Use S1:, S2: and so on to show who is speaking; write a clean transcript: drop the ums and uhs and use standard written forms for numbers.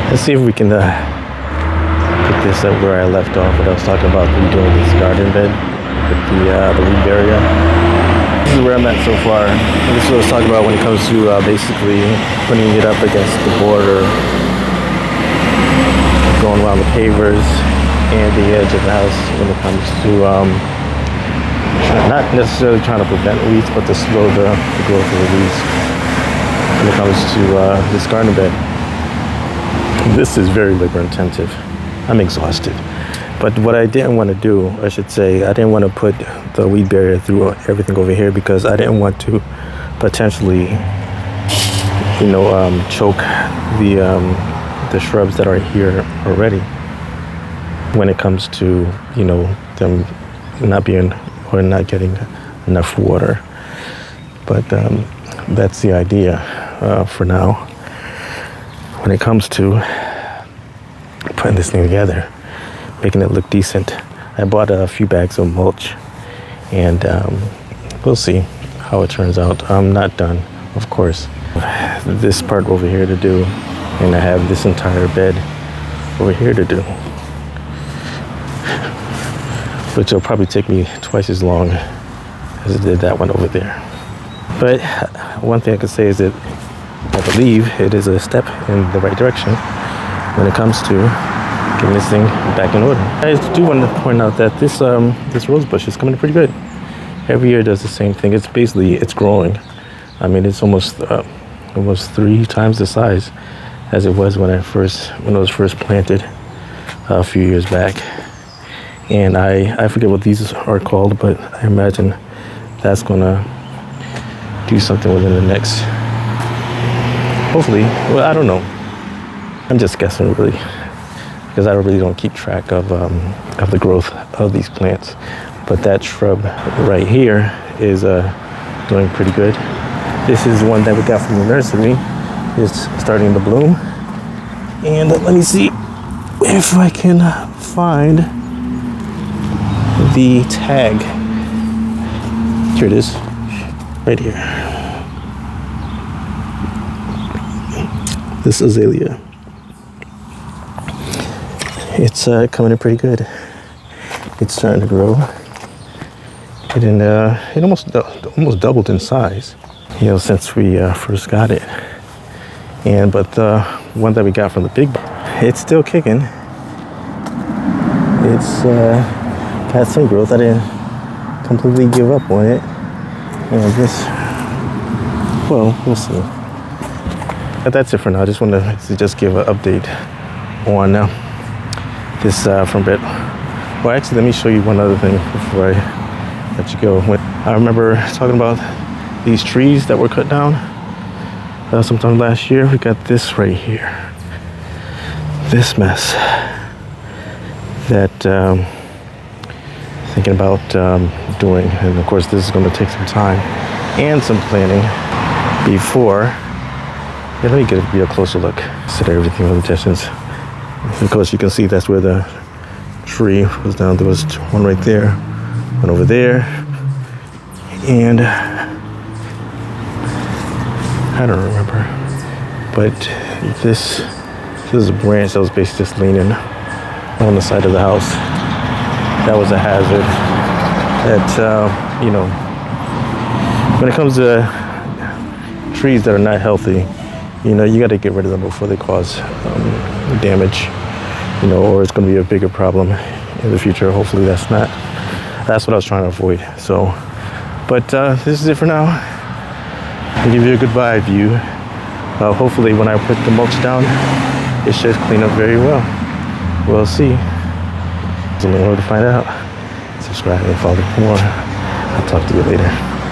S1: Let's see if we can pick this up where I left off when I was talking about redoing this garden bed with the weed area. This is where I'm at so far. This is what I was talking about when it comes to basically putting it up against the border, going around the pavers and the edge of the house when it comes to not necessarily trying to prevent weeds, but to slow the growth of the weeds when it comes to this garden bed. This is very labor intensive. I'm exhausted. But what I didn't want to do, I should say, I didn't want to put the weed barrier through everything over here because I didn't want to potentially, choke the shrubs that are here already when it comes to, them not being or not getting enough water. But that's the idea for now. When it comes to putting this thing together, making it look decent, I bought a few bags of mulch, and we'll see how it turns out. I'm not done, of course. This part over here to do, and I have this entire bed over here to do, which will probably take me twice as long as it did that one over there. But one thing I could say is that I believe it is a step in the right direction when it comes to getting this thing back in order. I do want to point out that this rose bush is coming pretty good. Every year it does the same thing. It's growing. I mean, it's almost 3 times the size as it was when it was first planted a few years back. And I forget what these are called, but I imagine that's gonna do something within the next, hopefully, well, I don't know. I'm just guessing really, because I really don't keep track of the growth of these plants. But that shrub right here is doing pretty good. This is one that we got from the nursery. It's starting to bloom. And let me see if I can find the tag. Here it is, right here. This azalea. It's coming in pretty good. It's starting to grow. It almost doubled in size, since we first got it. But the one that we got from the big barn, it's still kicking. It's got some growth. I didn't completely give up on it. And we'll see. But that's it for now. I just wanted to just give an update on this from bed. Well, actually, let me show you one other thing before I let you go. I remember talking about these trees that were cut down sometime last year. We got this right here. This mess that thinking about doing. And of course, this is going to take some time and some planning before. Yeah, let me get a real closer look. Set everything from the distance. Of course, you can see that's where the tree was down. There was one right there, one over there, and I don't remember. But this is a branch that was basically just leaning on the side of the house. That was a hazard. That when it comes to trees that are not healthy, you got to get rid of them before they cause damage, or it's going to be a bigger problem in the future. Hopefully that's what I was trying to avoid. So, but this is it for now. I'll give you a goodbye view. Hopefully when I put the mulch down, it should clean up very well. We'll see. There's only one way to find out. Subscribe and follow for more. I'll talk to you later.